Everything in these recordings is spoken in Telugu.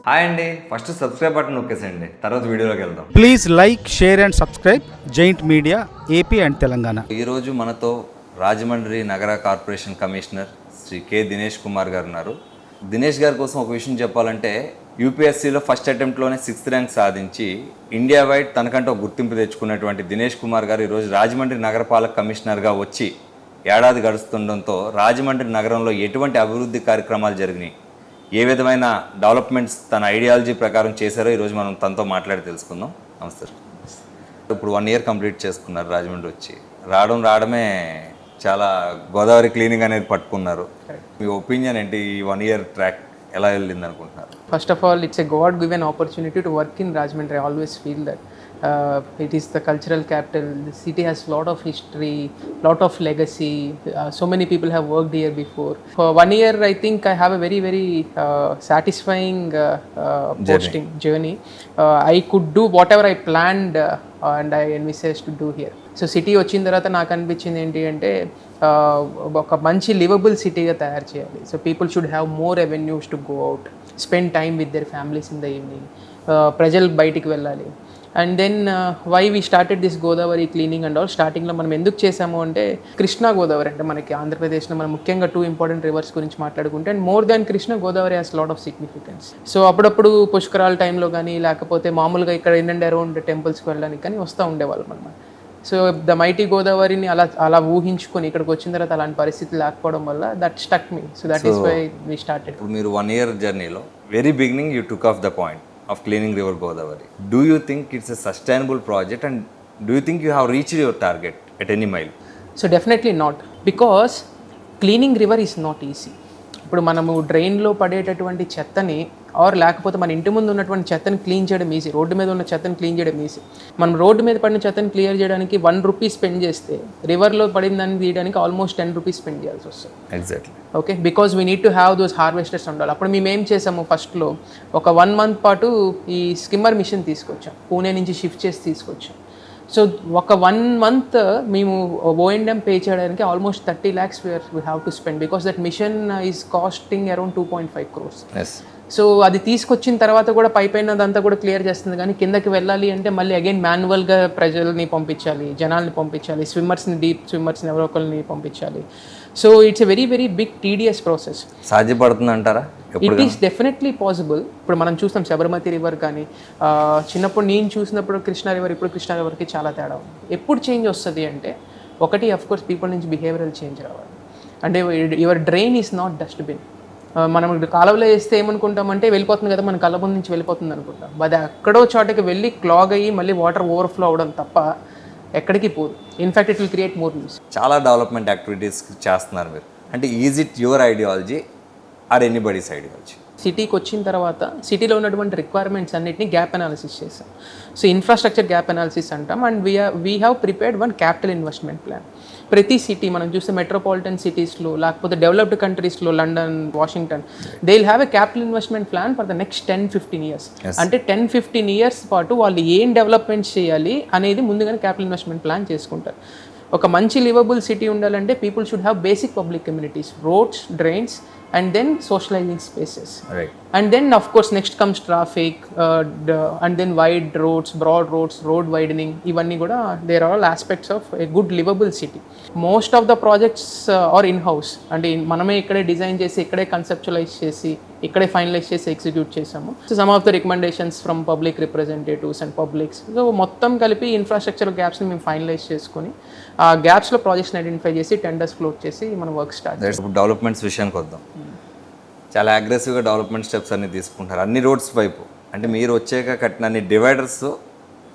హాయ్ అండి, ఫస్ట్ సబ్స్క్రైబ్ బటన్ నొక్కేసేయండి, తర్వాత వీడియోలోకి వెళ్దాం. Please like, share and subscribe giant media AP and Telangana. ఈరోజు మనతో రాజమండ్రి నగర corporation commissioner Shri K Dinesh Kumar గారు ఉన్నారు. దినేష్ గారి కోసం ఒక విషయం చెప్పాలంటే, యూపీఎస్సీలో ఫస్ట్ అటెంప్ట్లోనే 6th ర్యాంక్ సాధించి ఇండియా వైడ్ తనకంటే ఒక గుర్తింపు తెచ్చుకున్నటువంటి దినేష్ కుమార్ గారు ఈరోజు రాజమండ్రి నగరపాలక కమిషనర్గా వచ్చి ఏడాది గడుస్తుండడంతో రాజమండ్రి నగరంలో ఎటువంటి అభివృద్ధి కార్యక్రమాలు జరిగినాయి, ఏ విధమైన డెవలప్మెంట్స్ తన ఐడియాలజీ ప్రకారం చేశారో ఈరోజు మనం తనతో మాట్లాడి తెలుసుకుందాం. నమస్తే. ఇప్పుడు 1 year కంప్లీట్ చేసుకున్నారు రాజమండ్రి వచ్చి. రావడమే చాలా గోదావరి క్లీనింగ్ అనేది పట్టుకున్నారు. మీ ఒపీనియన్ ఏంటి? ఈ 1 year ట్రాక్ ఎలా వెళ్ళింది అనుకుంటున్నారు? First of all, it's a God-given opportunity to work in Rajahmundry. I always feel that it is the cultural capital. The city has lot of history, lot of legacy. So many people have worked here before. For 1 year, I think I have a very, very satisfying posting journey. I could do whatever I planned and I envisaged to do here. So city వచ్చిన తర్వాత నాకు అనిపించింది ఏంటి అంటే, ఒక మంచి లివబుల్ సిటీగా తయారు చేయాలి. So people should have more avenues to go out, spend time with their families in the evening. ప్రజలు బయటికి వెళ్ళాలి. And then why we started this Godavari cleaning and all. స్టార్టింగ్లో మనం ఎందుకు చేసాము అంటే, కృష్ణా గోదావరి అంటే మనకి ఆంధ్రప్రదేశ్లో మనం ముఖ్యంగా 2 important rivers గురించి మాట్లాడుకుంటే, and more than Krishna, Godavari has lot of significance. So అప్పుడప్పుడు పుష్కరాల టైంలో కానీ, లేకపోతే మామూలుగా ఇక్కడ ఇన్ అండ్ అరౌండ్ టెంపుల్స్కి వెళ్ళడానికి కానీ వస్తూ ఉండేవాళ్ళం అనమాట. సో ద మైటీ గోదావరిని అలా ఊహించుకొని ఇక్కడికి వచ్చిన తర్వాత అలాంటి పరిస్థితి లేకపోవడం వల్ల that stuck me. So that is why we started. మీరు 1 year జర్నీలో very beginning you took off the point of cleaning river Godavari. Do you think it's a sustainable project, and do you think you have reached your target at any mile? So definitely not, because cleaning river is not easy. ఇప్పుడు మనము డ్రైన్లో పడేటటువంటి చెత్తని ఆర్ లేకపోతే మన ఇంటి ముందు ఉన్నటువంటి చెత్తని క్లీన్ చేయడం ఈజీ, రోడ్డు మీద ఉన్న చెత్తని క్లీన్ చేయడం ఈజీ. మనం రోడ్డు మీద పడిన చెత్తని క్లియర్ చేయడానికి 1 rupee స్పెండ్ చేస్తే, రివర్లో పడిన దాన్ని తీయడానికి ఆల్మోస్ట్ 10 rupees స్పెండ్ చేయాల్సి వస్తుంది. Exactly. Okay, because we need to have those harvesters ఉండాలి. అప్పుడు మేము ఏం చేసాము, ఫస్ట్లో ఒక 1 month పాటు ఈ స్కిమ్మర్ మిషన్ తీసుకొచ్చాం, పూణే నుంచి షిఫ్ట్ చేసి తీసుకొచ్చాం. సో ఒక 1 month మేము O&M పే చేయడానికి almost 30 lakhs we have to spend, because that mission is costing around 2.5 crores. Yes. So అది తీసుకొచ్చిన తర్వాత కూడా పైన అదంతా కూడా క్లియర్ చేస్తుంది, కానీ కిందకి వెళ్ళాలి అంటే మళ్ళీ అగైన్ మాన్యువల్గా ప్రజల్ని పంపించాలి, జనాల్ని పంపించాలి, స్విమ్మర్స్ని, డీప్ స్విమ్మర్స్ని ఎవరో ఒకరిని పంపించాలి. So it's a very very big tedious process. సాధ్యపడుతుంది అంటారా? It is definitely possible. ఇప్పుడు మనం చూస్తాం శబర్మతి రివర్ కానీ, చిన్నప్పుడు నేను చూసినప్పుడు కృష్ణా రివర్, ఇప్పుడు కృష్ణా రివర్కి చాలా తేడా ఉంది. ఎప్పుడు చేంజ్ వస్తుంది అంటే, ఒకటి అఫ్కోర్స్ పీపుల్ నుంచి బిహేవియరల్ చేంజ్ రావాలి. అంటే your drain is not dustbin. మనం కాలువలో వేస్తే ఏమనుకుంటామంటే వెళ్ళిపోతుంది కదా, మన కళ్ళ ముందు నుంచి వెళ్ళిపోతుంది అనుకుంటాం. అది ఎక్కడో చోటకి వెళ్ళి క్లాగ్ అయ్యి మళ్ళీ వాటర్ ఓవర్ఫ్లో అవ్వడం తప్ప ఎక్కడికి పోదు. In fact it will create more news. చాలా డెవలప్మెంట్ యాక్టివిటీస్ చేస్తున్నారు మీరు. అంటే is it your ideology or anybody's ideology? సిటీకి వచ్చిన తర్వాత సిటీలో ఉన్నటువంటి రిక్వైర్మెంట్స్ అన్నిటిని గ్యాప్ అనాలిసిస్ చేసాం. సో ఇన్ఫ్రాస్ట్రక్చర్ గ్యాప్ అనాలిసిస్ అంటాం. And we have prepared 1 capital investment plan. ప్రతి సిటీ మనం చూస్తే మెట్రోపాలిటన్ సిటీస్లో, లేకపోతే డెవలప్డ్ కంట్రీస్లో, London, Washington, they will have a capital investment plan for the next 10-15 years. అంటే 10-15 years పాటు వాళ్ళు ఏం డెవలప్మెంట్స్ చేయాలి అనేది ముందుగానే క్యాపిటల్ ఇన్వెస్ట్మెంట్ ప్లాన్ చేసుకుంటారు. ఒక మంచి లివబుల్ సిటీ ఉండాలంటే people should have basic public communities, roads, drains, and then socializing spaces. Right. And then of course next comes traffic, and then wide roads, broad roads, road widening. Ivanni kuda they are all aspects of a good livable city. Most of the projects are in house, and maname ikkade design chesi, ikkade conceptualize chesi, ikkade finalize chesi execute chesamu. So some of the recommendations from public representatives and publics, so mottam kalipi infrastructure gaps ni mem finalize cheskoni aa gaps lo projects ni identify chesi tenders float chesi మన వర్క్ స్టార్ట్ చేస్తాం. డెవలప్మెంట్స్ విషయానికి వద్దాం. చాలా అగ్రెసివ్గా డెవలప్మెంట్ స్టెప్స్ అన్ని తీసుకుంటారు అన్ని రోడ్స్ వైపు. అంటే మీరు వచ్చాక కట్టిన అన్ని డివైడర్స్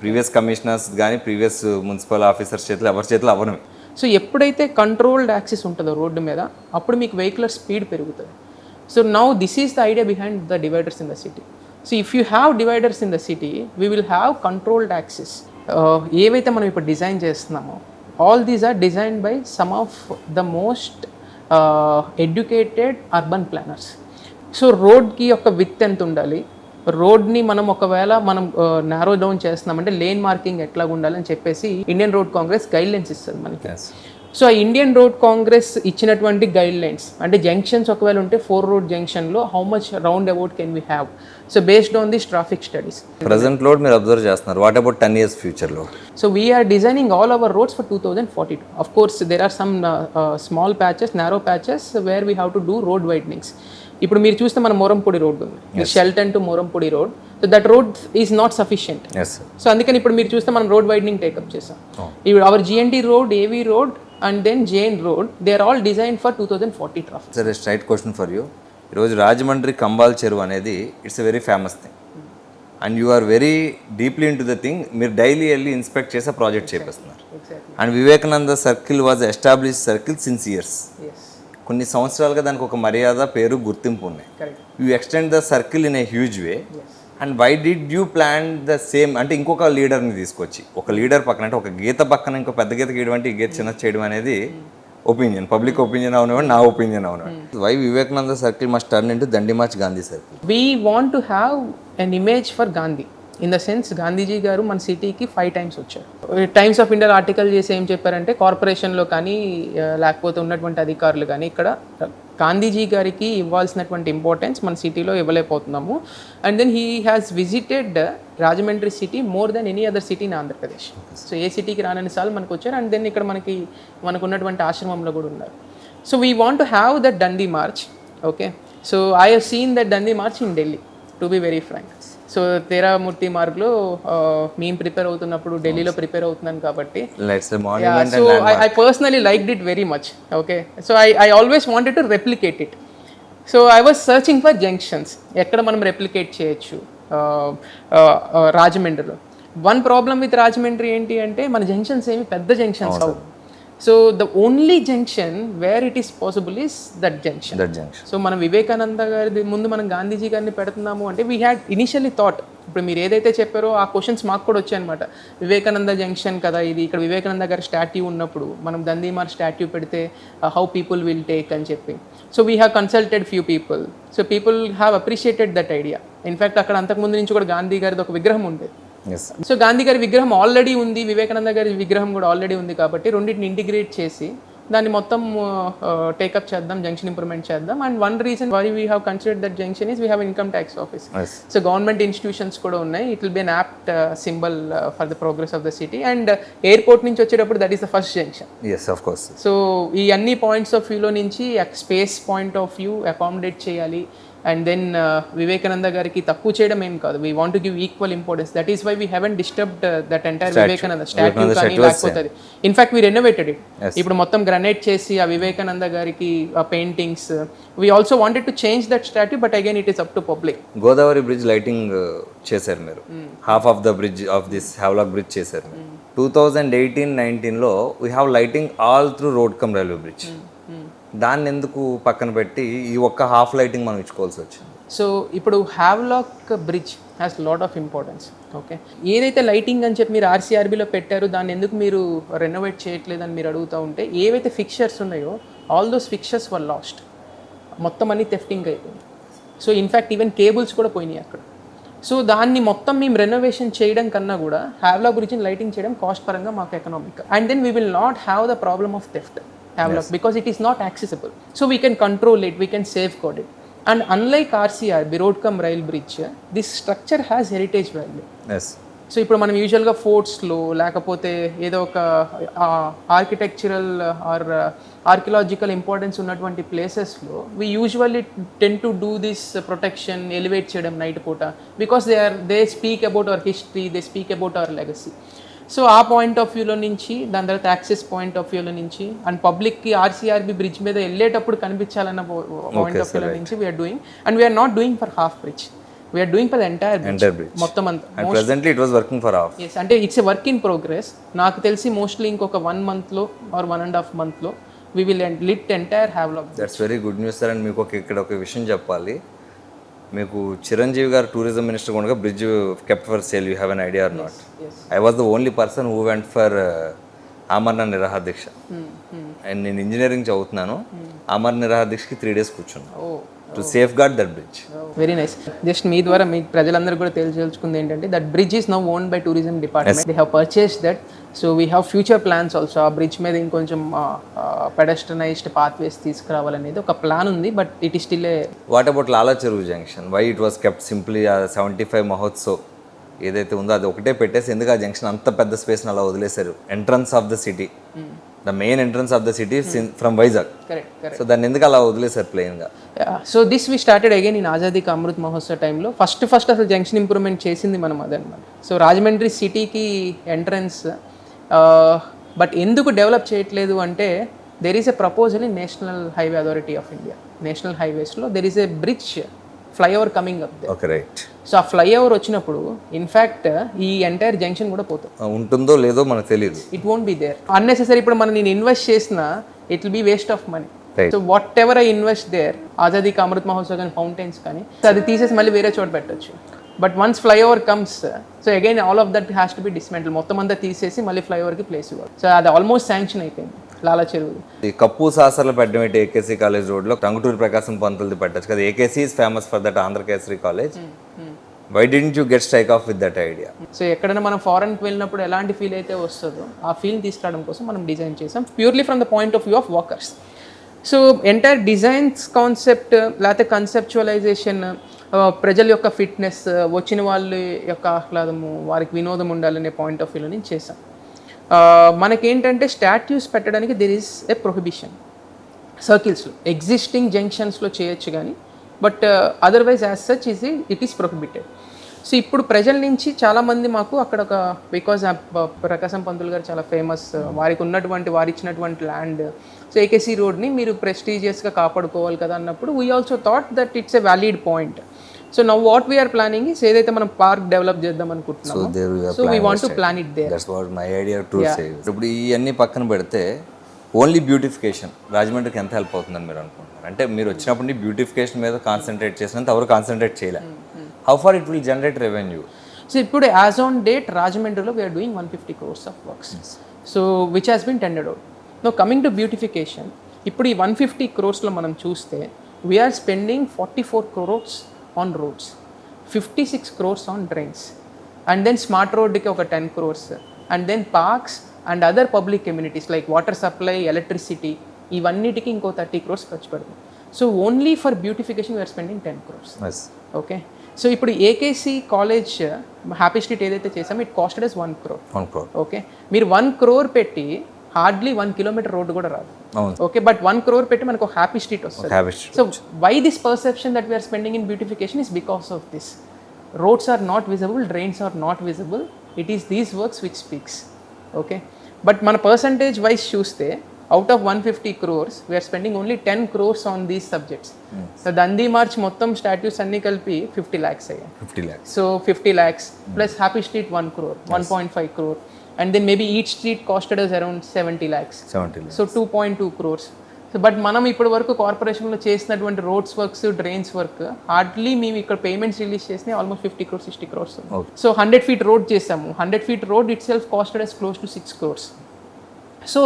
ప్రీవియస్ కమిషనర్స్ కానీ, ప్రీవియస్ మున్సిపల్ ఆఫీసర్స్ చేతులు, ఎవరి చేతులు అవ్వను. సో ఎప్పుడైతే కంట్రోల్డ్ యాక్సెస్ ఉంటుందో రోడ్డు మీద, అప్పుడు మీకు వెహికులర్ స్పీడ్ పెరుగుతుంది. So now this is the idea behind the dividers in the city. So if you have dividers in the city, we will have controlled access. ఏవైతే మనం ఇప్పుడు డిజైన్ చేస్తున్నామో, all these are designed by some of the most educated urban planners. So రోడ్కి ఒక విత్ ఎంత ఉండాలి, రోడ్ని మనం ఒకవేళ మనం నారో డౌన్ చేస్తున్నామంటే లేన్ మార్కింగ్ ఎట్లా ఉండాలని చెప్పేసి Indian Road Congress guide lines ఇస్తుంది మనకి. సో ఇండియన్ రోడ్ కాంగ్రెస్ ఇచ్చినటువంటి గైడ్ లైన్స్ అంటే జంక్షన్స్ ఒకవేళ ఉంటే 4 రోడ్ జంక్షన్లో how much round about can we have, so based on this traffic studies. Present load మీరు అబ్జర్వ్ చేస్తున్నారు, what about 10 years future load? So we are designing all our roads for 2042. Of course, there are some small patches, narrow patches where we have to do road widenings. ఇప్పుడు మీరు చూస్తే మన మోరంపూడి రోడ్ ఉంది, Sheldon to Morampudi road, so that road is not sufficient. So అందుకని ఇప్పుడు మీరు చూస్తే మనం రోడ్ వైడనింగ్ టేకప్ చేసాం. ఇప్పుడు our GNT road, AV road and then JN road, they are all design for 2040 traffic. సరే, స్ట్రైట్ క్వశ్చన్ ఫర్ యూ. ఈరోజు రాజమండ్రి కంబాల్ చెరువు అనేది it's a very famous thing and you are very deeply in to the thing. మీరు డైలీ వెళ్ళి ఇన్స్పెక్ట్ చేసే ప్రాజెక్ట్ చేపిస్తున్నారు. And Vivekananda circle was establish circle since years. కొన్ని సంవత్సరాలుగా దానికి ఒక మర్యాద, పేరు, గుర్తింపు ఉన్నాయి. You extend the circle in a huge way. And why did you plan the same అంటే ఇంకొక లీడర్ని తీసుకొచ్చి, ఒక లీడర్ పక్కన అంటే ఒక గీత పక్కన ఇంకో పెద్ద గీత గీయడం అంటే ఈ గీత చిన్న చేయడం అనేది ఒపీనియన్, పబ్లిక్ ఒపీనియన్ అవనివ్వండి, నా ఒపీనియన్ అవనివ్వండి. Why Vivekananda circle must turn into Dandi March Gandhi circle? We want to have an image for Gandhi in the sense Gandhiji గారు మన సిటీకి 5 times వచ్చారు. టైమ్స్ ఆఫ్ ఇండియా ఆర్టికల్ చేసి ఏం చెప్పారంటే కార్పొరేషన్లో కానీ లేకపోతే ఉన్నటువంటి అధికారులు కానీ ఇక్కడ గాంధీజీ గారికి ఇవ్వాల్సినటువంటి ఇంపార్టెన్స్ మన సిటీలో ఇవ్వలేకపోతున్నాము. And then he has visited Rajahmundry city more than any other city in Andhra Pradesh. So ఏ సిటీకి రానన్ని సార్లు మనకు వచ్చారు. అండ్ దెన్ ఇక్కడ మనకు ఉన్నటువంటి ఆశ్రమంలో కూడా ఉన్నారు. So we want to have that Dandi march. Okay, so I have seen that Dandi march in Delhi, to be very frank. So తేరామూర్తి మార్గ్లో మేము ప్రిపేర్ అవుతున్నప్పుడు ఢిల్లీలో ప్రిపేర్ అవుతున్నాను కాబట్టి so I personally liked it very much. Okay, so I always wanted to replicate it. So I was searching for junctions, ఎక్కడ మనం రెప్లికేట్ చేయొచ్చు రాజమండ్రిలో. వన్ ప్రాబ్లమ్ విత్ రాజమండ్రి ఏంటి అంటే మన జంక్షన్స్ ఏమి పెద్ద జంక్షన్స్ అవు. So the only junction where it is possible is that junction. So మనం వివేకానంద గారి ముందు మనం గాంధీజీ గారిని పెడుతున్నాము అంటే వీ హ్యాడ్ ఇనిషియల్లీ థాట్, ఇప్పుడు మీరు ఏదైతే చెప్పారో ఆ క్వశ్చన్స్ మాకు కూడా వచ్చాయన్నమాట. వివేకానంద జంక్షన్ కదా ఇది, ఇక్కడ వివేకానంద గారి స్టాట్యూ ఉన్నప్పుడు మనం దండిమార్ స్టాట్యూ పెడితే హౌ పీపుల్ విల్ టేక్ అని చెప్పి. So we have consulted few people. So people have appreciated that idea. In fact అక్కడ అంతకుముందు నుంచి కూడా గాంధీ గారిది ఒక విగ్రహం ఉండేది. సో గాంధీ గారి విగ్రహం ఆల్రెడీ ఉంది, వివేకానంద గారి విగ్రహం కూడా ఆల్రెడీ ఉంది కాబట్టి రెండింటిని ఇంటిగ్రేట్ చేసి దాన్ని మొత్తం టేకప్ చేద్దాం, జంక్షన్ ఇంప్రూవ్మెంట్ చేద్దాం. And one reason why we have considered that junction is we have income tax office. So government institutions కూడా ఉన్నాయి. It will be an apt symbol for the progress of the city. And airport నుంచి వచ్చేటప్పుడు that is the first junction. So ఈ అన్ని పాయింట్స్ ఆఫ్ వ్యూలో నుంచి space point of view accommodate చేయాలి. అండ్ దెన్ వివేకానంద గారికి తక్కువ చేయడం ఏం కాదు, we want to give equal importance. That is why we haven't disturbed that entire Vivekananda statue కానీ లేకపోతే ఇన్ఫాక్ట్ వీ రెనోవేటెడ్ ఇట్. ఇప్పుడు మొత్తం గ్రనైట్ చేసి ఆ వివేకానంద గారికి ఆ paintings, we also wanted to change that statue but again it is up to public. Godavari bridge lighting చేశారు మీరు, half of the bridge of this Havelock bridge చేశారు. 2018-19లో we have lighting all through road cum railway bridge. దాన్ని ఎందుకు పక్కన పెట్టి ఈ ఒక్క హాఫ్ లైటింగ్ మనం ఇచ్చుకోవాల్సి వచ్చింది? సో ఇప్పుడు Havelock bridge has lot of importance. Okay, ఏదైతే లైటింగ్ అని చెప్పి మీరు ఆర్సీఆర్బీలో పెట్టారో దాన్ని ఎందుకు మీరు రెనోవేట్ చేయట్లేదని మీరు అడుగుతూ ఉంటే, ఏవైతే ఫిక్చర్స్ ఉన్నాయో all those fixtures were last, మొత్తం అన్ని థెఫ్టింగ్ అయిపోయింది. సో ఇన్ఫ్యాక్ట్ ఈవెన్ కేబుల్స్ కూడా పోయినాయి అక్కడ. సో దాన్ని మొత్తం మేము రెనోవేషన్ చేయడం కన్నా కూడా హ్యావ్లాక్ గురించి లైటింగ్ చేయడం కాస్ట్ పరంగా మాకు economic. And then we will not have the problem of theft Havelock because it is not accessible. So we can control it, we can safeguard it. And unlike RCRB, Road Cum Rail Bridge, this structure has heritage value. Yes. So ఇప్పుడు మనం యూజువల్గా ఫోర్ట్స్లో లేకపోతే ఏదో ఒక ఆర్కిటెక్చరల్ ఆర్ ఆర్కియలాజికల్ ఇంపార్టెన్స్ ఉన్నటువంటి ప్లేసెస్లో we usually ten to do this protection, elevate చేయడం నైట్ పూట, because they speak about our history, they speak about our legacy. So ఆ పాయింట్ ఆఫ్ వ్యూలో నుంచి, దాని తర్వాత యాక్సెస్ పాయింట్ ఆఫ్ వ్యూలో నుంచి, అండ్ పబ్లిక్కి ఆర్సీఆర్బీ బ్రిడ్జ్ మీద వెళ్ళేటప్పుడు కనిపించాలన్న పాయింట్ ఆఫ్ వ్యూలో నుంచి we are doing. And we are not doing for half bridge, we are doing for the entire bridge మొత్తం అంతా. And presently it was working for half. Yes, అంటే it's a work in progress. నాకు తెలిసి మోస్ట్లీ ఇంకొక 1 monthలో ఆర్ 1.5 monthలో we will lit entire Havelock. That's very good news sir. And మీకు ఇక్కడ ఒక విషయం చెప్పాలి, మీకు చిరంజీవి గారు టూరిజం మినిస్టర్ ఉండగా bridge kept for sale, you have an idea or not? I was the only person who went for ఆమరణ నిరాహార దీక్ష. అండ్ నేను ఇంజనీరింగ్ చదువుతున్నాను, ఆమరణ నిరాహార దీక్షకి 3 days కూర్చున్నాను. To safeguard that bridge. Very nice. Just మీ ద్వారా మీ ప్రజలందరూ కూడా తెలియజేసుకుంది ఏంటంటే that bridge is now owned by tourism department. They have purchase that. So we have future plans also. ఆ బ్రిడ్జ్ మీద ఇంకొంచెం పెడస్ట్రనైజ్డ్ పాత్వేస్ తీసుకురావాలనేది ఒక ప్లాన్ ఉంది, but it is still a. What about Lala Cheruvu junction? Why it was kept simply 75 Mahotsav ఏదైతే ఉందో అది ఒకటే పెట్టేసి ఎందుకు ఆ జంక్షన్ అంత పెద్ద స్పేస్ని అలా వదిలేశారు? Entrance of the city, the main entrance of the city from Vizag. Correct. So దాన్ని ఎందుకు అలా వదిలేశారు ప్లెయిన్గా? So this we started again in Azadi ka Amrit Mahotsav టైంలో. ఫస్ట్ అసలు జంక్షన్ ఇంప్రూవ్మెంట్ చేసింది మనం అదనమాట. సో రాజమండ్రి సిటీకి ఎంట్రన్స్, బట్ ఎందుకు డెవలప్ చేయట్లేదు అంటే there is a proposal in National Highway Authority of India. National హైవేస్లో there is a bridge flyover coming up they. Okay, right. So ఆ ఫ్లైఓవర్ వచ్చినప్పుడు ఇన్ఫ్యాక్ట్ ఈ ఎంటైర్ జంక్షన్ కూడా పోతుంది. ఉంటుందో లేదో మనకు తెలియదు. It won't be there. Unnecessary ఇప్పుడు మనం నేను ఇన్వెస్ట్ చేసినా it will be waste of money. Right. So whatever I invest there, Azadi ka Amrit Mahotsav కానీ ఫౌంటైన్స్ కానీ, సో అది తీసేసి మళ్ళీ వేరే చోట పెట్టచ్చు. But once flyover comes, so again all of that has to be dismantle. మొత్తం అంతా తీసేసి మళ్ళీ ఫ్లైఓవర్కి ప్లేస్ ఇవ్వాలి. సో అది ఆల్మోస్ట్ శాంక్షన్ అయిపోయింది లాలా చెరువు. ఈ కప్పు సాసర్లు పెట్టడం ఏంటి? ఏకేసీ కాలేజ్ రోడ్లో టంగుటూరి ప్రకాశం పంతులది పెట్టచ్చు కదా. AKC is famous for that Andhra Kesari college. Why didn't you get strike off with that idea? So ఎక్కడైనా మనం ఫారెన్కి వెళ్ళినప్పుడు ఎలాంటి ఫీల్ అయితే వస్తుందో ఆ ఫీల్ తీసుకురావడం కోసం మనం డిజైన్ చేసాం, purely from the point of view of walkers. So entire designs concept లేకపోతే కన్సెప్చువలైజేషన్, ప్రజల యొక్క ఫిట్నెస్, వచ్చిన వాళ్ళ యొక్క ఆహ్లాదము, వారికి వినోదం ఉండాలనే పాయింట్ ఆఫ్ వ్యూలో నేను చేశాం. మనకేంటంటే స్టాట్యూస్ పెట్టడానికి దెర్ ఈస్ ఎ ప్రొహిబిషన్. సర్కిల్స్లో ఎగ్జిస్టింగ్ జంక్షన్స్లో చేయొచ్చు కానీ, but otherwise as such it is prohibited. So ఇప్పుడు ప్రజల నుంచి చాలామంది మాకు అక్కడ ఒక, బికాజ్ ప్రకాశం పంతులు గారు చాలా ఫేమస్, వారికి ఉన్నటువంటి వారు ఇచ్చినటువంటి ల్యాండ్, సో ఏకేసీ రోడ్ని మీరు ప్రెస్టీజియస్గా కాపాడుకోవాలి కదా అన్నప్పుడు we also thought that it's a valid point. So now what we are planning is ఏదైతే మనం పార్క్ డెవలప్ చేద్దాం అనుకుంటున్నాము, so we want to plan it there. That's what my idea to say. ఇప్పుడు ఇవన్నీ పక్కన పెడితే ఓన్లీ బ్యూటిఫికేషన్ రాజమండ్రికి ఎంత హెల్ప్ అవుతుందని మీరు అనుకుంటున్నారు? అంటే మీరు వచ్చినప్పుడు బ్యూటిఫికేషన్ మీద కాన్సన్ట్రేట్ చేసినంత ఎవరు కాన్సన్ట్రేట్ చేయలేదు. How far it will generate revenue? So ఇప్పుడు యాజ్ ఆన్ డేట్ రాజమండ్రిలో we are doing 150 crores of works, so which has been tendered out. No coming to beautification, ఇప్పుడు ఈ 150 crores మనం చూస్తే we are spending 44 crores on roads, 56 crores on drains, and then smart రోడ్కి ఒక 10 crores, and then parks and other public communities like water supply, electricity, ఇవన్నిటికీ ఇంకో 30 crores ఖర్చు పెడతాం. So only for beautification we are spending 10 crores. Okay, so ఇప్పుడు ఏకేసీ కాలేజ్ హ్యాపీ స్ట్రీట్ ఏదైతే చేసామో it costed us 1 crore. Okay, మీరు 1 crore పెట్టి హార్డ్లీ 1 kilometer రోడ్డు కూడా రాదు. ఓకే, బట్ 1 crore పెట్టి మనకు హ్యాపీ స్ట్రీట్ వస్తుంది. So why this perception that we are spending in beautification is because of this. Roads are not visible, drains are not visible, it is these works which speaks. Okay, but మన పర్సంటేజ్ వైజ్ చూస్తే out of 150 crores we are spending only 10 crores on these subjects. So Dandi March మొత్తం స్టాట్యూస్ అన్ని కలిపి 50 lakhs అయ్యాయి. 50 lakhs. So 50 lakhs plus Happy Street 1 crore, 1.5 crore, and then maybe each street costed us around 70 lakhs. So 2.2 crores. So but మనం ఇప్పటి వరకు కార్పొరేషన్లో చేసినటువంటి roads works, drains work hardly మేము ఇక్కడ పేమెంట్స్ రిలీజ్ చేసినాయి almost 50 crores, 60 crores. So 100 feet road చేసాము. 100 feet road itself costed us close to 6 crores. So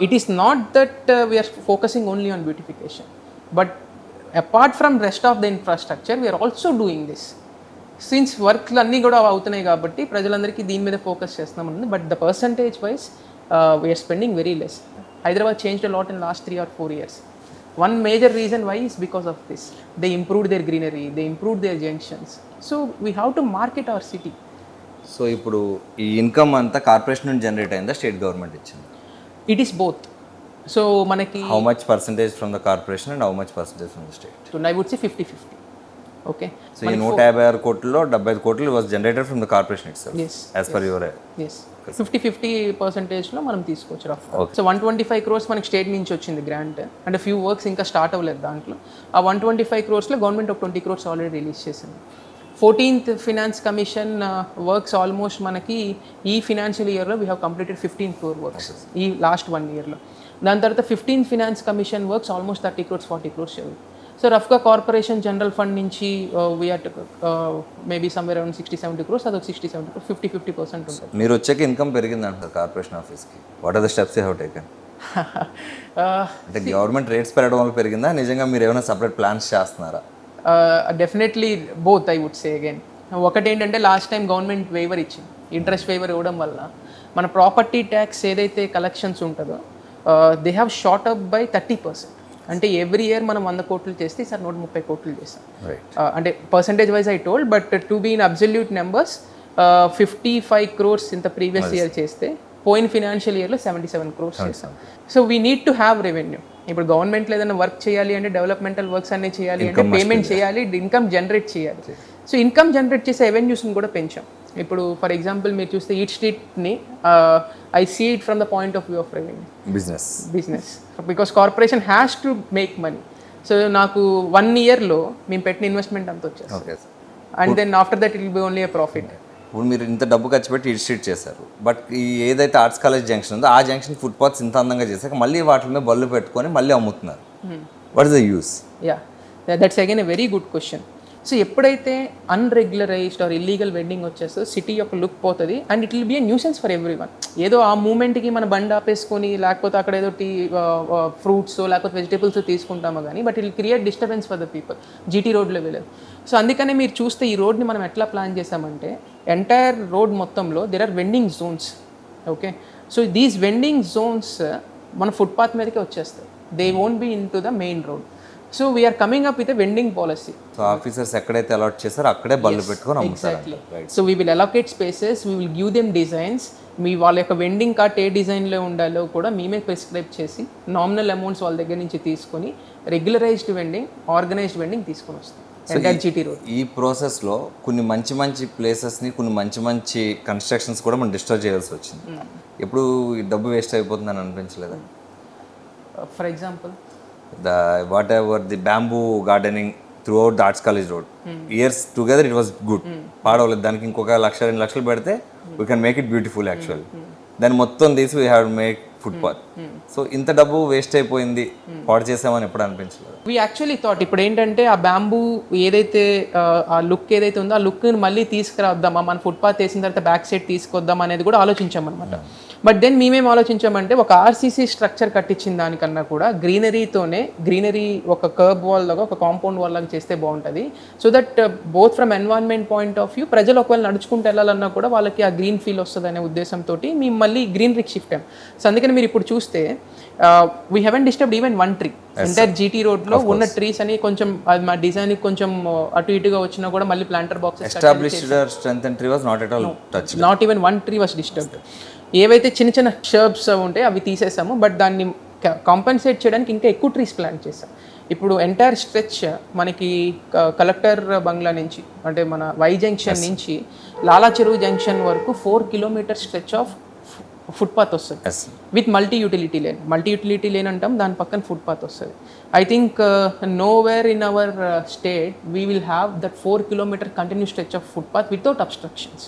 it is not that we are focusing only on beautification, but apart from rest of the infrastructure we are also doing this. Since వర్క్లు అన్నీ కూడా అవుతున్నాయి కాబట్టి ప్రజలందరికీ దీని మీద ఫోకస్ చేస్తున్నాం. But the percentage wise we are spending very less. Hyderabad changed a lot in last 3 or 4 years. One major reason why is because of this. They improved their greenery, they improved their junctions. So we have to market our city. So ఇప్పుడు ఈ ఇన్కమ్ అంతా కార్పొరేషన్ నుంచి జనరేట్ అయిందా, స్టేట్ గవర్నమెంట్ ఇచ్చింది? It is both. సో మనకి how much percentage from the corporation and how much percentage from the state? So I would say 50-50. Okay, so ఈ 156 కోట్లలో 75 కోట్లు was generated from the corporation itself as per your. yes 50-50% మనం తీసుకోవచ్చు రఫ్. సో 125 crores మనకి స్టేట్ నుంచి వచ్చింది గ్రాంట్, అంటే ఫ్యూ వర్క్స్ ఇంకా స్టార్ట్ అవ్వలేదు దాంట్లో. ఆ 125 crores గవర్నమెంట్ ఒక 20 crores ఆల్రెడీ రిలీజ్ చేసింది. 14th finance commission works almost మనకి ఈ ఫినాన్షియల్ ఇయర్లో we have completed 15 crore works ఈ లాస్ట్ 1 yearలో. దాని తర్వాత 15th finance commission works almost 30 crores, 40 crores చదివి. సో రఫ్గా కార్పొరేషన్ జనరల్ ఫండ్ నుంచి we are maybe somewhere around 60-70 crores, అదొక 60-70 crores, 50-50% ఉంటుంది. మీరు వచ్చాక ఇన్కమ్ పెరిగింది అంటారు కార్పొరేషన్ ఆఫీస్కి. What are the steps you have taken? అంటే గవర్నమెంట్ రేట్స్ పెరగడం వల్ల పెరిగిందా, నిజంగా మీరు ఏమైనా సపరేట్ ప్లాన్స్ చేస్తున్నారా? Definitely both I would say again. ఒకటి ఏంటంటే లాస్ట్ టైం గవర్నమెంట్ వేవర్ ఇచ్చింది, ఇంట్రెస్ట్ వేవర్ ఇవ్వడం వల్ల మన ప్రాపర్టీ ట్యాక్స్ ఏదైతే కలెక్షన్స్ ఉంటుందో they have shot up by 30%. అంటే ఎవ్రీ ఇయర్ మనం 100 కోట్లు చేస్తే ఈసారి 130 కోట్లు చేస్తాం. అంటే percentage wise I told, but to be in absolute numbers 55 crores ఇంత ప్రీవియస్ ఇయర్ చేస్తే పోయిన ఫినాన్షియల్ ఇయర్లో 77 crores చేస్తాం. So we need to have revenue. ఇప్పుడు గవర్నమెంట్లో ఏదైనా వర్క్ చేయాలి అంటే, డెవలప్మెంటల్ వర్క్స్ అన్నీ చేయాలి అంటే పేమెంట్ చేయాలి, ఇన్కమ్ జనరేట్ చేయాలి. సో ఇన్కమ్ జనరేట్ చేసే రెవెన్యూస్ని కూడా పెంచాం. ఇప్పుడు ఫర్ ఎగ్జాంపుల్ మీరు చూస్తే ఈట్ స్ట్రీట్ని I see it from the point of view of revenue, business, because corporation has to make money. So నాకు 1 yearలో మేము పెట్టిన ఇన్వెస్ట్మెంట్ అంతా వచ్చేస్తుంది, and then after that it will be only a profit. ఇప్పుడు మీరు ఇంత డబ్బు ఖర్చు పెట్టి ఈట్ స్ట్రీట్ చేశారు, బట్ ఈ ఏదైతే ఆర్ట్స్ కాలేజ్ జంక్షన్ ఉందో ఆ జంక్షన్ ఫుట్పాత్స్ ఇంత అందంగా చేశాక మళ్ళీ వాటి మీద బళ్ళు పెట్టుకొని మళ్ళీ అమ్ముతున్నారు. What is the use? Yeah, that's again a very good question. So ఎప్పుడైతే అన్రెగ్యులరైజ్డ్ ఆర్ ఇల్లీగల్ వెండింగ్ వచ్చేస్తే సిటీ యొక్క లుక్ పోతుంది, and it will B a nuisance for every one. ఏదో ఆ మూమెంట్కి మన బండి ఆపేసుకొని లేకపోతే అక్కడ ఏదో ఫ్రూట్స్ లేకపోతే వెజిటేబుల్స్ తీసుకుంటామో కానీ, but it will create disturbance for the people. GT రోడ్లో వెళ్ళదు. సో అందుకనే మీరు చూస్తే ఈ రోడ్ని మనం ఎట్లా ప్లాన్ చేసామంటే, ఎంటైర్ రోడ్ మొత్తంలో there are vending zones. Okay, so these vending zones మన ఫుట్పాత్ మీదకే వచ్చేస్తాయి, they won't be in to the main road. So we are coming up with a vending policy. So officers ఎక్కడైతే అలాట్ చేస్తారో అక్కడే బళ్ళు పెట్టుకొని అమ్ముతారు. So we will allocate spaces, we will give them designs. మీ వాళ్ళ యొక్క వెండింగ్ కార్ట్ ఏ డిజైన్లో ఉండాలో కూడా మేమే ప్రిస్క్రైబ్ చేసి నామినల్ అమౌంట్స్ వాళ్ళ దగ్గర నుంచి తీసుకొని రెగ్యులరైజ్డ్ వెండింగ్, ఆర్గనైజ్డ్ వెండింగ్ తీసుకొని వస్తాం ఎంటైర్ జీటీ రోడ్. ఈ ప్రాసెస్లో కొన్ని మంచి మంచి ప్లేసెస్ని, కొన్ని మంచి మంచి కన్స్ట్రక్షన్స్ కూడా మనం డిస్టర్బ్ చేయాల్సి వచ్చింది. ఎప్పుడు ఈ డబ్బు వేస్ట్ అయిపోతుందని అనిపించలేదా? For example the bamboo gardening throughout the Arts College Road. Years together it was good. పాడవలేదు, దానికి ఇంకొక 1,00,000-2 లక్షలు పెడితే we can make it beautiful actually. దాన్ని మొత్తం తీసి we have to make footpath. So ఇంత డబ్బు వేస్ట్ అయిపోయింది, పాడు చేసామని ఎప్పుడు అనిపించలేదు? వీ యాక్చువల్లీ థాట్ ఇప్పుడు ఏంటంటే ఆ బ్యాంబూ ఏదైతే ఆ లుక్ ఏదైతే ఉందో ఆ లుక్ని మళ్ళీ తీసుకురాద్దామా, మన ఫుట్పాత్ వేసిన తర్వాత బ్యాక్ సైడ్ తీసుకొద్దాం అనేది కూడా ఆలోచించామన్నమాట. బట్ దెన్ మేమేం ఆలోచించామంటే, ఒక ఆర్సీసీ స్ట్రక్చర్ కట్టించిన దానికన్నా కూడా గ్రీనరీ ఒక కర్బ్ వాల్ లాగా, ఒక కాంపౌండ్ వాల్ లాగా చేస్తే బాగుంటుంది. So that both from environment point of view, ప్రజలు ఒకవేళ నడుచుకుంటూ వెళ్ళాలన్నా కూడా వాళ్ళకి ఆ గ్రీన్ ఫీల్ వస్తుంది అనే ఉద్దేశంతో మేము మళ్ళీ గ్రీనరీకి షిఫ్ట్ అయ్యాం. సో అందుకని మీరు ఇప్పుడు చూస్తే we haven't disturbed even 1 tree. Entire GT రోడ్లో ఉన్న ట్రీస్ అని కొంచెం అది మా డిజైన్ కొంచెం అటు ఇటుగా వచ్చినా కూడా మళ్ళీ planter boxes, not even 1 tree was disturbed. ఏవైతే చిన్న చిన్న షర్బ్స్ ఉంటాయి అవి తీసేసాము, బట్ దాన్ని కాంపెన్సేట్ చేయడానికి ఇంకా ఎక్కువ ట్రీస్ ప్లాంట్ చేసాం. ఇప్పుడు ఎంటైర్ స్ట్రెచ్ మనకి కలెక్టర్ బంగ్లా నుంచి, అంటే మన వై జంక్షన్ నుంచి లాలా చెరువు జంక్షన్ వరకు 4 kilometer స్ట్రెచ్ ఆఫ్ ఫుట్పాత్ వస్తుంది విత్ మల్టీ యూటిలిటీ లేన్ అంటాం, దాని పక్కన ఫుట్పాత్ వస్తుంది. I think nowhere in our state we will have that 4 kilometer continue stretch of footpath without obstructions.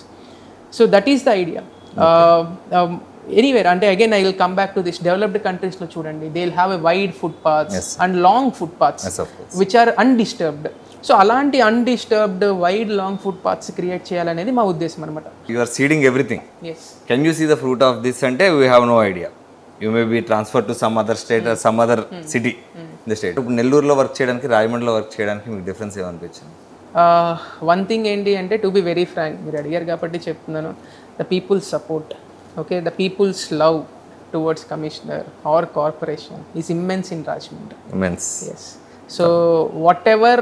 So that is the idea. Anywhere అంటే again I will come back to this, developed కంట్రీస్లో చూడండి, they will have a wide footpaths and long footpaths which are undisturbed. So అలాంటి undisturbed wide long footpaths create చేయాలనేది మా ఉద్దేశం అనమాట. You are seeding everything. Yes. Can you see the fruit of this అంటే we have no idea. You may be transfer to some other state or some other city in the state. ఇప్పుడు నెల్లూరులో వర్క్ చేయడానికి, రాజమండ్రిలో వర్క్ చేయడానికి మీకు డిఫరెన్స్ ఏమనిపించింది? వన్ థింగ్ ఏంటి అంటే, టు బి వెరీ ఫ్రాంక్, మీరు అడిగారు కాబట్టి చెప్తున్నాను, the people's support, okay, the people's love towards commissioner or corporation is immense in Rajahmundry. Immense. Yes. So whatever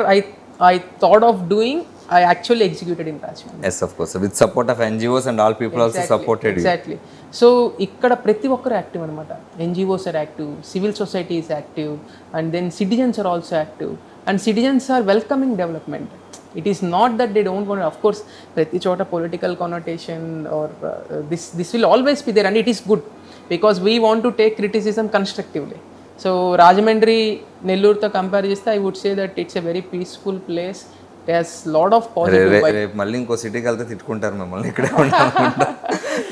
I thought of doing, I actually executed in Rajahmundry. Yes, of course. With support of NGOs and all people also supported you. Exactly. So ఇక్కడ ప్రతి ఒక్కరు యాక్టివ్ అనమాట. NGOs are active, civil society is active, and then citizens are also active, and citizens are welcoming development. It is not that they don't want to, of course, ప్రతి చోట political connotation or this will always be there, and it is good because we want to take criticism constructively. So Rajahmundry, నెల్లూరుతో కంపేర్ చేస్తే I would say that it's a very peaceful place. There's lot of positive vibes. రేపు మళ్ళీ ఇంకో సిటీకి వెళ్తే తిట్టుకుంటారు మిమ్మల్ని, ఇక్కడే ఉంటాం.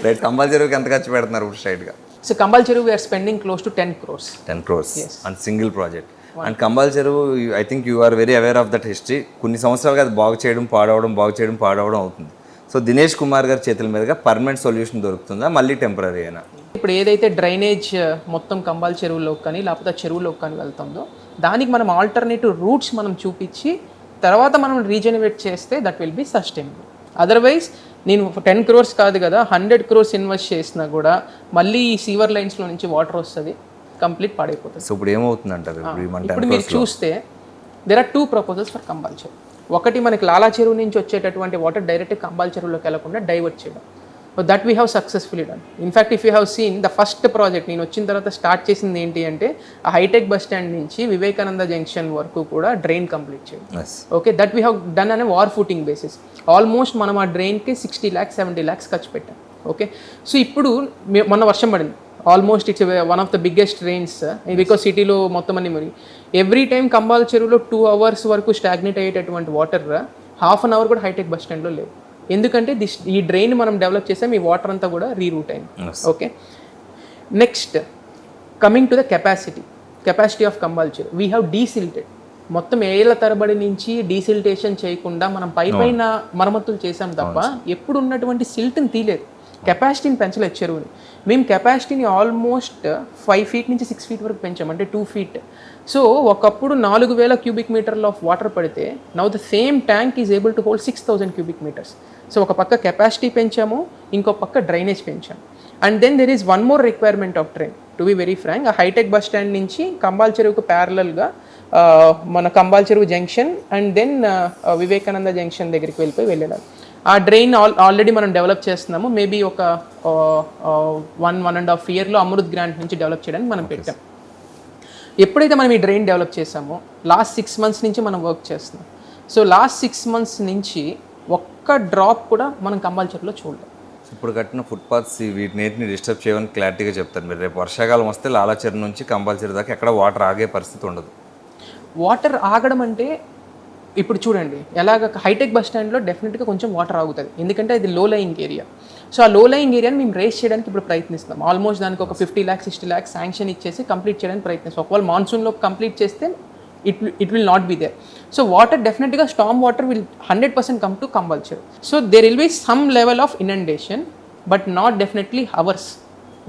రేపు కంబాల్ చెరువుకి ఎంత ఖర్చు పెడుతున్నారు స్ట్రైట్గా? So కంబాల్ చెరువు we are spending close to 10 crores. 10 crores on single project. And Kambal Cheruvu, I think you are very aware of that history. కొన్ని సంవత్సరాలుగా అది బాగు చేయడం పాడవడం అవుతుంది. సో దినేష్ కుమార్ గారి చేతుల మీదుగా పర్మనెంట్ సొల్యూషన్ దొరుకుతుందా, మళ్ళీ టెంపరీ అయినా? ఇప్పుడు ఏదైతే డ్రైనేజ్ మొత్తం కంబాల్ చెరువులోకి కానీ లేకపోతే చెరువులోకి కానీ వెళ్తుందో దానికి మనం ఆల్టర్నేటివ్ రూట్స్ మనం చూపించి తర్వాత మనం రీజనరేట్ చేస్తే that will be sustainable. Otherwise నేను 10 crores కాదు కదా 100 crores ఇన్వెస్ట్ చేసినా కూడా మళ్ళీ ఈ సీవర్ లైన్స్లో నుంచి వాటర్ వస్తుంది, కంప్లీట్ పాడైపోతుంది. సో ఇప్పుడు ఏమవుతుంది అంటారు? ఇప్పుడు మీరు చూస్తే there are 2 proposals for Kambal Cheruvu. ఒకటి మనకి లాలా చెరువు నుంచి వచ్చేటటువంటి వాటర్ డైరెక్ట్ కంబాల్ చెరువులోకి వెళ్లకుండా డైవర్ట్ చేయడం. That we have successfully done. In fact if you have seen the first project నేను వచ్చిన తర్వాత స్టార్ట్ చేసింది ఏంటి అంటే ఆ హైటెక్ బస్ స్టాండ్ నుంచి వివేకానంద జంక్షన్ వరకు కూడా డ్రైన్ కంప్లీట్ చేయడం. Okay, that we have done అనే వార్ ఫుటింగ్ బేసిస్. ఆల్మోస్ట్ మనం ఆ డ్రైన్కి 60 lakhs 70 lakhs ఖర్చు పెట్టాం. ఓకే, సో ఇప్పుడు మొన్న వర్షం పడింది, almost it's one of the biggest rains because సిటీలో మొత్తం అన్ని మరి ఎవ్రీ టైం కంబాల్ చెరువులో 2 hours వరకు స్టాగ్నేట్ అయ్యేటటువంటి వాటర్ హాఫ్ అన్ అవర్ కూడా హైటెక్ బస్ స్టాండ్లో లేవు. ఎందుకంటే ఈ డ్రైన్ మనం డెవలప్ చేసాం, ఈ వాటర్ అంతా కూడా రీరూట్ అయింది. Okay, next coming to the capacity of Kambal చెరువు, వీ హ్యావ్ డీసిల్టెడ్. మొత్తం ఏళ్ల తరబడి నుంచి డీసిల్టేషన్ చేయకుండా మనం పైన మరమ్మతులు చేసాం తప్ప ఎప్పుడు ఉన్నటువంటి సిల్ట్ని తీయలేదు, కెపాసిటీని పెంచలేదు చెరువుని. మేము కెపాసిటీని ఆల్మోస్ట్ 5 feet నుంచి 6 feet వరకు పెంచాం, అంటే 2 feet. సో ఒకప్పుడు 4000 cubic meters ఆఫ్ వాటర్ పడితే now the same tank is able to hold 6000 cubic meters. So ఒక పక్క కెపాసిటీ పెంచాము, ఇంకో పక్క డ్రైనేజ్ పెంచాము. And then there is one more requirement of drain. To be very frank, ఆ హైటెక్ బస్ స్టాండ్ నుంచి కంబాల్ చెరువుకు ప్యారలల్గా మన Kambal Cheruvu junction and then Vivekananda junction దగ్గరికి వెళ్ళాలి. ఆ డ్రైన్ ఆల్రెడీ మనం డెవలప్ చేస్తున్నాము. మేబీ ఒక 1.5 yearలో అమృత్ గ్రాంట్ నుంచి డెవలప్ చేయడానికి మనం పెట్టాం. ఎప్పుడైతే మనం ఈ డ్రైన్ డెవలప్ చేసామో లాస్ట్ 6 months నుంచి మనం వర్క్ చేస్తున్నాం. సో లాస్ట్ 6 months నుంచి ఒక్క డ్రాప్ కూడా మనం కంబాల్ చెరువులో చూడలేదు. ఇప్పుడు కట్టిన ఫుట్పాత్స్ వీటిని డిస్టర్బ్ చేయమని క్లారిటీగా చెప్తారు మీరు. రేపు వర్షాకాలం వస్తే లాలా చెరువు నుంచి కంబాల్ చెరువు దాకా ఎక్కడ వాటర్ ఆగే పరిస్థితి ఉండదు. వాటర్ ఆగడం అంటే ఇప్పుడు చూడండి, ఎలాగ హైటెక్ బస్ స్టాండ్లో డెఫినెట్గా కొంచెం వాటర్ ఆగుతుంది, ఎందుకంటే అది లో లయింగ్ ఏరియా. సో ఆ లో లయింగ్ ఏరియాని మేము రేస్ చేయడానికి ఇప్పుడు ప్రయత్నిస్తాం. ఆల్మోస్ట్ దానికి ఒక 50 lakhs 60 lakhs శాంక్షన్ ఇచ్చేసి కంప్లీట్ చేయడానికి ప్రయత్నిస్తాం. ఒకవేళ మాన్సూన్లో కంప్లీట్ చేస్తే it will not be there. So water definitely, storm water will 100% come to Kambal Cheru. So there will be some level of inundation, but not definitely hours.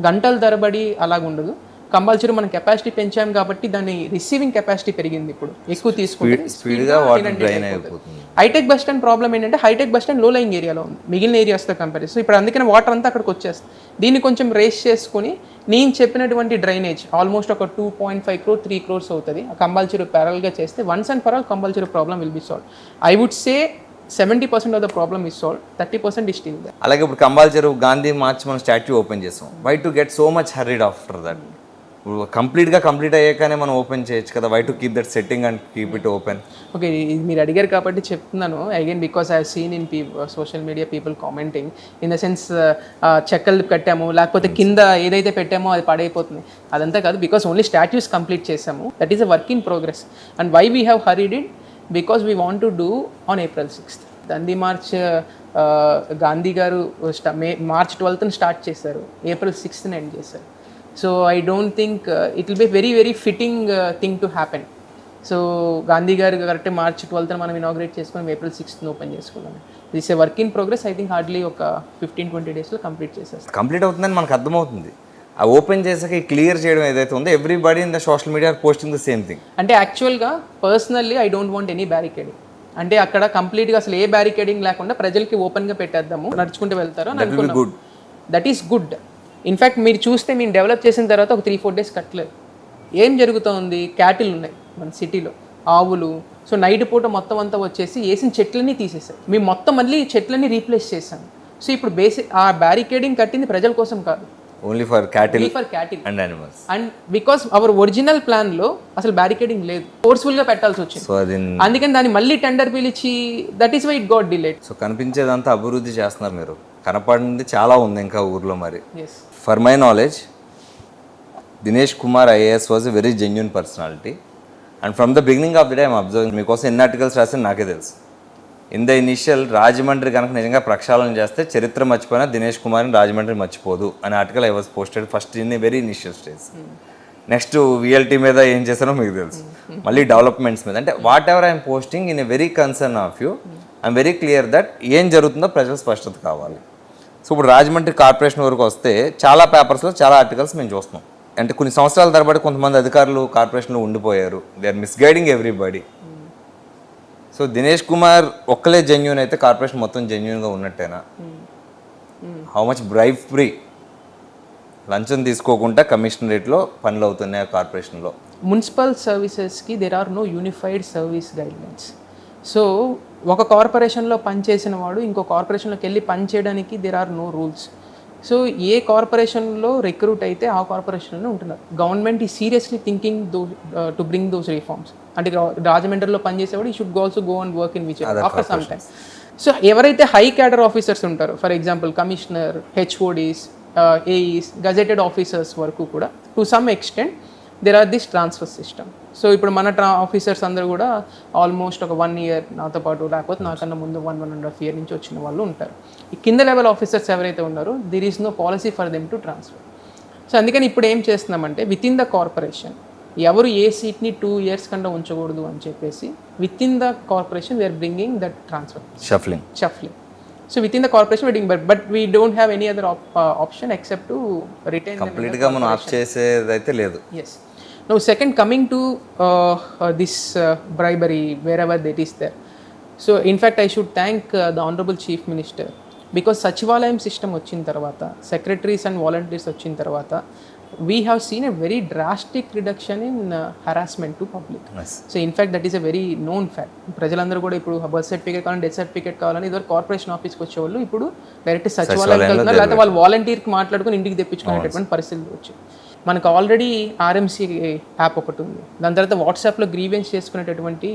గంటల తరబడి అలాగుండదు. కంబాల్ చెరువు మనం కెపాసిటీ పెంచాం కాబట్టి దాని రిసీవింగ్ కెపాసిటీ పెరిగింది, ఇప్పుడు ఎక్కువ తీసుకుంటే స్పీడ్గా వాటర్ డ్రైన్ అయిపోతుంది. హైటెక్ బస్ స్టాండ్ ప్రాబ్లం ఏంటంటే hitech bus stand low lying ఏరియాలో ఉంది మిగిలిన ఏరియాస్తో కంపేర్. సో ఇప్పుడు అందుకని వాటర్ అంతా అక్కడికి వచ్చేస్తుంది. దీన్ని కొంచెం రేస్ చేసుకుని నేను చెప్పినటువంటి డ్రైనేజ్ ఆల్మోస్ట్ ఒక 2.5 crore 3 crores అవుతుంది. ఆ కంబాల్ చెరువు ప్యారల్గా చేస్తే once and for all Kambal Cheruvu problem will be solve. I would say 70% of the problem is solve, 30% is still there. అలాగే ఇప్పుడు కంబాల్ చెరువు గాంధీ మార్చ్ మనం స్టాట్యూ ఓపెన్ చేసాం. Why to get so much hurried after that? Complete అయ్యాకనే మనం ఓపెన్ చేయొచ్చు కదా. Why to keep that setting and keep it open? Okay, ఇది మీరు అడిగారు కాబట్టి చెప్తున్నాను again, because I have seen in social media people commenting in the sense చెక్కలు కట్టాము లేకపోతే కింద ఏదైతే పెట్టామో అది పడైపోతుంది. అదంతా కాదు, బికాస్ ఓన్లీ స్టాట్యూస్ కంప్లీట్ చేసాము. That is a work in progress. And why we have hurried it? Because we want to do on April 6th. Dandi March Gandhi garu March 12th start చేశారు, April 6th ఎండ్ చేశారు. So I don't think it will be very fitting thing to happen. So Gandhi garu correct March 12th మనం ఇనాగ్రేట్ చేసుకొని April 6th ఓపెన్ చేసుకున్నాం. This a work in progress. I think hardly ఒక 15-20 daysలో కంప్లీట్ చేసేస్తాం. కంప్లీట్ అవుతుందని మనకు అర్థమవుతుంది. ఆ ఓపెన్ చేసాక క్లియర్ చేయడం ఏదైతే ఉందో everybody in the social media posting the same thing. అంటే యాక్చువల్గా personally I don't want any barricading. అంటే అక్కడ కంప్లీట్గా అసలు ఏ బ్యారికేడింగ్ లేకుండా ప్రజలకి ఓపెన్గా పెట్టేద్దాము, నడుచుకుంటూ వెళ్తారు అని అనుకున్నాం. That is good. ఇన్ఫ్యాక్ట్ మీరు చూస్తే మేము డెవలప్ చేసిన తర్వాత ఒక 3-4 days కట్టలేదు. ఏం జరుగుతుంది? క్యాటిల్ ఉన్నాయి మన సిటీలో, ఆవులు. సో నైట్ పూట మొత్తం అంతా వచ్చేసి వేసిన చెట్లన్నీ తీసేసారు. మేము మొత్తం మళ్ళీ చెట్లన్నీ రీప్లేస్ చేసాము. సో ఇప్పుడు బేసిక్ ఆ బ్యారికేడింగ్ కట్టింది ప్రజల కోసం కాదు, only for cattle and animals. And because our original plan లో అసలు బ్యారికేడింగ్ లేదు, ఫోర్స్ఫుల్ గా పెట్టాల్సి వచ్చింది. అందుకని దాన్ని మళ్ళీ టెండర్ పిలిచి that is why it got delayed. So కనిపించేదంతా అభివృద్ధి చేస్తున్నారు మీరు, కనపడింది చాలా ఉంది ఇంకా ఊర్లో. మరి for my knowledge Dinesh Kumar IAS was a very genuine personality. And from the beginning of the day I'm observing. మీకోసం ఎన్ని ఆర్టికల్స్ రాసి నాకే తెలుసు. ఇన్ ద ఇనిషియల్ రాజమండ్రి కనుక నిజంగా ప్రక్షాళన చేస్తే చరిత్ర మర్చిపోయినా దినేష్ కుమార్ని రాజమండ్రి మర్చిపోదు అనే article I was posted first in the very initial stage. Next VLT మీద ఏం చేశానో మీకు తెలుసు, మళ్ళీ డెవలప్మెంట్స్ మీద. అంటే what ever I'm posting in a very concern of you, I'm very clear that ఏం జరుగుతుందో ప్రజలు స్పష్టత కావాలి. సో ఇప్పుడు రాజమండ్రి కార్పొరేషన్ వరకు వస్తే చాలా పేపర్స్లో చాలా ఆర్టికల్స్ మేము చూస్తున్నాం. అంటే కొన్ని సంవత్సరాల తరబడి కొంతమంది అధికారులు కార్పొరేషన్లో ఉండిపోయారు. They are misguiding everybody. So Dinesh Kumar ఒక్కలే జెన్యూన్ అయితే కార్పొరేషన్ మొత్తం జెన్యూన్గా ఉన్నట్టేనా? హౌ మచ్ బ్రైవ్ ఫ్రీ, లంచం తీసుకోకుండా కమిషనరేట్లో పనులు అవుతున్నాయి ఆ కార్పొరేషన్లో. మున్సిపల్ సర్వీసెస్కి there are no unified service guidelines. So ఒక కార్పొరేషన్లో పనిచేసిన వాడు ఇంకో కార్పొరేషన్లోకి వెళ్ళి పనిచేయడానికి there are no rules. So ఏ కార్పొరేషన్లో రిక్రూట్ అయితే ఆ కార్పొరేషన్లోనే ఉంటున్నారు. Government is seriously thinking to bring those reforms. అంటే రాజమండ్రిలో పనిచేసేవాడు ఈ should also go and work in which after some time. So ఎవరైతే హై క్యాడర్ ఆఫీసర్స్ ఉంటారో, for example commissioner, HODs, AEs, gazetted officers వరకు కూడా to some extent there are this transfer system. So ఇప్పుడు మన ఆఫీసర్స్ అందరూ కూడా ఆల్మోస్ట్ ఒక 1 year నాతో పాటు, లేకపోతే నాకన్నా ముందు 1.5 year నుంచి వచ్చిన వాళ్ళు ఉంటారు. ఈ కింద లెవెల్ ఆఫీసర్స్ ఎవరైతే ఉన్నారో there is no policy for them to transfer. So అందుకని ఇప్పుడు ఏం చేస్తున్నామంటే విత్ ఇన్ ద కార్పొరేషన్ ఎవరు ఏ సీట్ని 2 years కన్నా ఉంచకూడదు అని చెప్పేసి within the corporation we are bringing that transfer shuffling. So within the corporation we're doing, but we don't have any other option except to retain them. కంప్లీట్గా మనం ఆఫ్ చేసేదైతే లేదు. Yes. Now second, coming to this bribery wherever that is there. So in fact I should thank the honorable chief minister, because సచివాలయం సిస్టమ్ వచ్చిన తర్వాత, సెక్రటరీస్ అండ్ వాలంటీర్స్ వచ్చిన తర్వాత we have seen a very drastic reduction in harassment to public. Nice. So in fact that is a very known fact. ప్రజలందరూ కూడా ఇప్పుడు బర్త్ సర్టిఫికేట్ కావాలని, డెత్ సర్టిఫికేట్ కావాలని ఇదివరకు కార్పొరేషన్ ఆఫీస్కి వచ్చేవాళ్ళు ఇప్పుడు డైరెక్ట్ సచివాలయం వెళ్తున్నారు, లేకపోతే వాళ్ళు వాలంటీర్కి మాట్లాడుకుని ఇంటికి తెప్పించుకునేటటువంటి పరిస్థితులు వచ్చాయి. మనకు ఆల్రెడీ ఆర్ఎంసీ యాప్ ఒకటి ఉంది, దాని తర్వాత వాట్సాప్లో గ్రీవెన్స్ చేసుకునేటటువంటి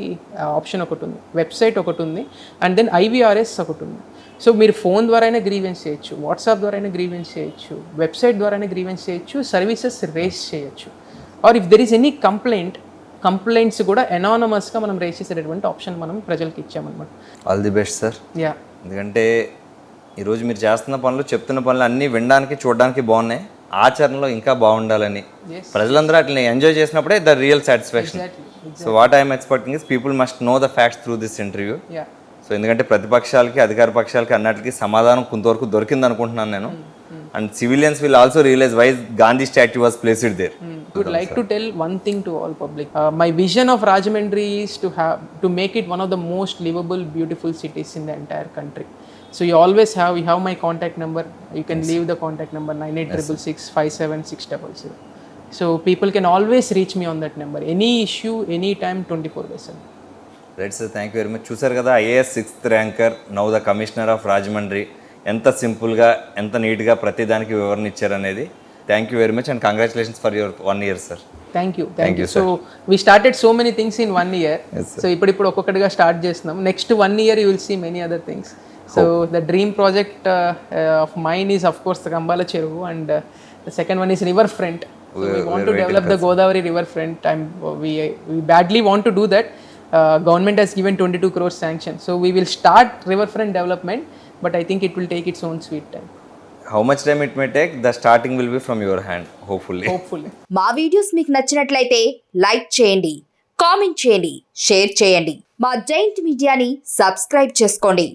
ఆప్షన్ ఒకటి ఉంది, వెబ్సైట్ ఒకటి ఉంది, అండ్ దెన్ ఐవీఆర్ఎస్ ఒకటి ఉంది. సో మీరు ఫోన్ ద్వారానే గ్రీవెన్స్ చేయొచ్చు, వాట్సాప్ ద్వారానే గ్రీవెన్స్ చేయొచ్చు, వెబ్సైట్ ద్వారానే గ్రీవెన్స్ చేయొచ్చు, సర్వీసెస్ రేస్ చేయొచ్చు. Or if there is any complaints కూడా ఎనానమస్గా మనం రేస్ చేసేటటువంటి ఆప్షన్ మనం ప్రజలకు ఇచ్చామన్నమాట. All the best sir. Yeah, ఎందుకంటే ఈరోజు మీరు చేస్తున్న పనులు, చెప్తున్న పనులు అన్నీ వినడానికి చూడడానికి బాగున్నాయి, ఆచరణలో ఇంకా బాగుండాలని ప్రజలందరూ అట్లా ఎంజాయ్ చేసినప్పుడే the real satisfaction. So what I'm expecting is people must know the facts through this interview. So ఎందుకంటే ప్రతిపక్షాలకి అధికార పక్షాలకి అన్నిటికీ సమాధానం కొంతవరకు దొరికింది అనుకుంటున్నాను నేను. And civilians will also realise why Gandhi statue was placed there. would like to tell one thing to all public. My vision of Rajahmundry is to make it one of the most livable, beautiful cities in the entire country. So you have my contact number. You can leave the contact number 9866657600. So people can always reach me on that number. Any issue, anytime, 24/7. Right sir, thank you very much. చూసారు కదా, IAS 6th ranker, now the commissioner of Rajahmundry, ఎంత సింపుల్గా ఎంత నీట్గా ప్రతిదానికి వివరణ ఇచ్చారనేది. Thank you very much and congratulations for your 1 year sir. Thank you. So we started so many things in 1 year. Yes, sir. So ఇప్పుడు ఒక్కొక్కటిగా స్టార్ట్ చేస్తున్నాం. Next 1 year you will see many other things. So the dream project of mine is of course the Kambala Cheruvu, and the second one is river front. So we want to develop the Godavari river front. We badly want to do that. Government has given 22 crores sanction. So we will start riverfront development, but I think it will take its own sweet time. How much time it may take, the starting will be from your hand, hopefully. మా వీడియోస్ మీకు నచ్చినట్లయితే లైక్ చేయండి, కామెంట్ చేయండి, షేర్ చేయండి. మా జైంట్ మీడియాని సబ్స్క్రైబ్ చేసుకోండి.